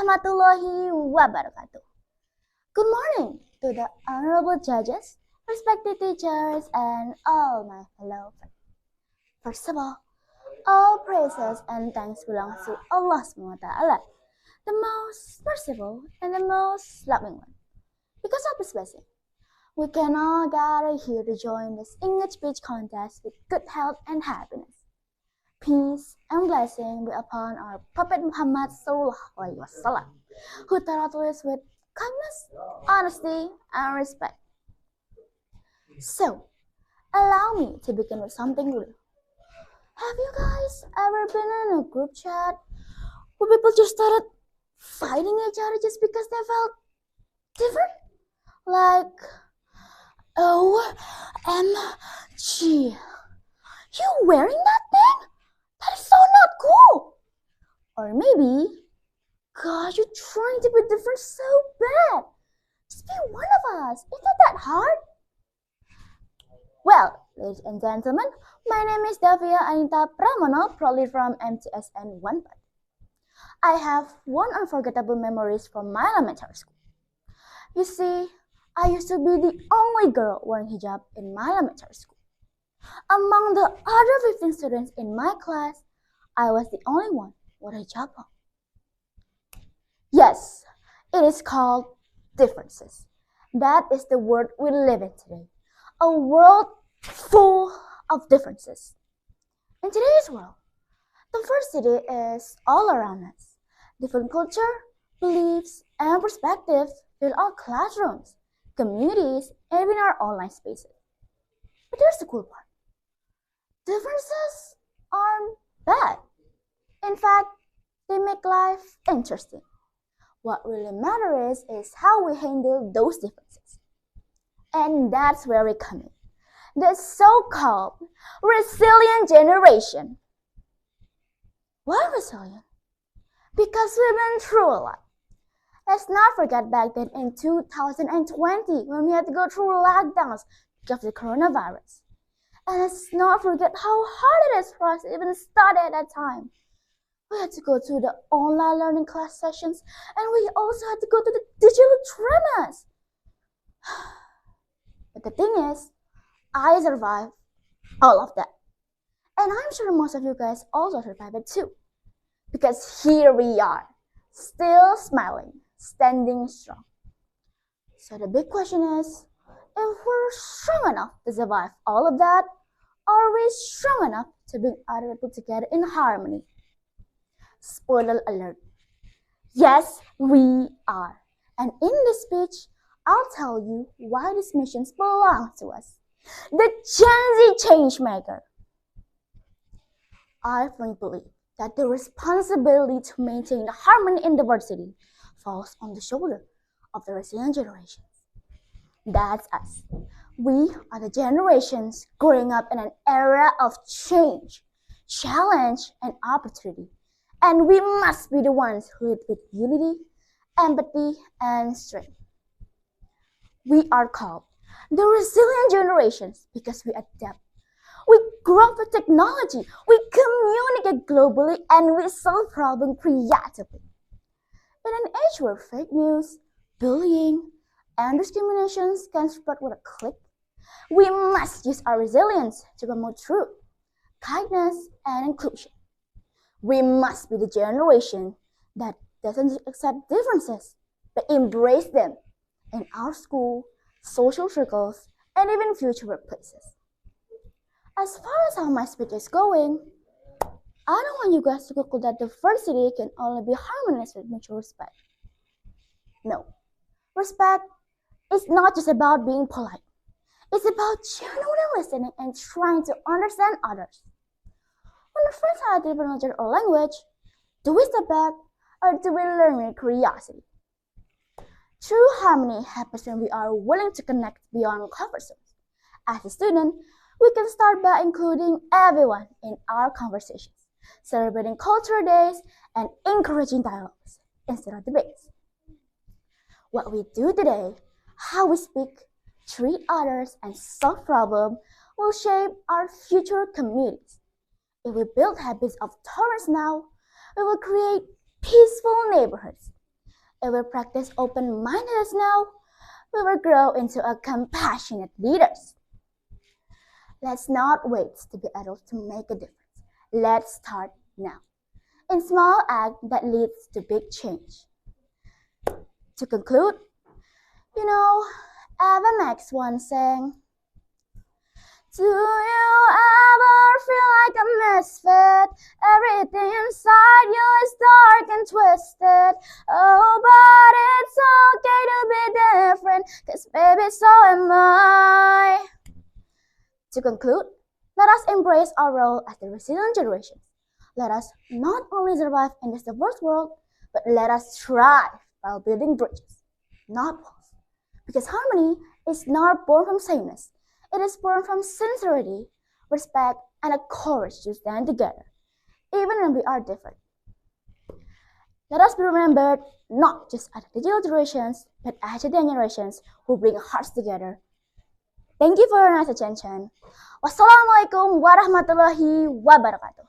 warahmatullahi wabarakatuh. Good morning to the honorable judges, respected teachers, and all my fellow friends. First of all praises and thanks belongs to Allah SWT, the most merciful and the most loving one. Because of His blessing, we can all gather here to join this English speech contest with good health and happiness. Peace and blessing be upon our Prophet Muhammad SAW, who taught us with kindness, honesty, and respect. So, allow me to begin with something real. Have you guys ever been in a group chat where people just started fighting each other just because they felt different? Like, OMG, you wearing that thing? That is so not cool. Or maybe, God, you're trying to be different so bad. Just be one of us. It's not that hard. Well, ladies and gentlemen, my name is ANINDITA proudly from MTSN 1. I have one unforgettable memories from my elementary school. You see, I used to be the only girl wearing hijab in my elementary school. Among the other 15 students in my class, I was the only one with a hijab on. Yes, it is called differences. That is the world we live in today. A world full of differences. In today's world, diversity is all around us. Different culture, beliefs, and perspectives fill our classrooms, communities, and even our online spaces. But here's the cool part. Differences aren't bad. In fact, they make life interesting. What really matters is how we handle those differences. And that's where we come in. The so-called resilient generation. Why resilient? Because we've been through a lot. Let's not forget back then in 2020 when we had to go through lockdowns because of the coronavirus. And let's not forget how hard it is for us to even study at that time. We had to go to the online learning class sessions, and we also had to go to the digital dramas. But the thing is, I survived all of that. And I'm sure most of you guys also survived it too. Because here we are, still smiling, standing strong. So the big question is, if we're strong enough to survive all of that, are we strong enough to bring other people together in harmony? Spoiler alert. Yes, we are. And in this speech, I'll tell you why these missions belong to us. The Gen Z Changemaker. I firmly believe that the responsibility to maintain the harmony and diversity falls on the shoulder of the resilient generations. That's us. We are the generations growing up in an era of change, challenge, and opportunity. And we must be the ones who lead with unity, empathy, and strength. We are called the resilient generations because we adapt. We grow up with technology, we communicate globally, and we solve problems creatively. In an age where fake news, bullying, and discriminations can spread with a click, we must use our resilience to promote truth, kindness, and inclusion. We must be the generation that doesn't accept differences, but embrace them in our school, social circles, and even future workplaces. As far as how my speech is going, I don't want you guys to conclude that diversity can only be harmonized with mutual respect. No, respect is not just about being polite. It's about genuinely listening and trying to understand others. When friends have a different culture or language, do we step back or do we learn with curiosity? True harmony happens when we are willing to connect beyond comfort zones. As a student, we can start by including everyone in our conversations, celebrating cultural days, and encouraging dialogues instead of debates. What we do today, how we speak, treat others, and solve problems will shape our future communities. If we build habits of tolerance now, we will create peaceful neighborhoods, If we practice open-mindedness now, we will grow into a compassionate leaders. Let's not wait to be adults to make a difference. Let's start now. In small act that leads to big change. To conclude, Ava Max once sang, "Do you ever feel like a misfit? Everything inside you is dark and twisted. Oh, but it's okay to be different, 'cause baby, so am I." To conclude, let us embrace our role as the resilient generation. Let us not only survive in this diverse world, but let us thrive while building bridges, not walls. Because harmony is not born from sameness. It is born from sincerity, respect, and a courage to stand together, even when we are different. Let us be remembered not just as digital generations, but as the generations who bring hearts together. Thank you for your nice attention. Wassalamualaikum warahmatullahi wabarakatuh.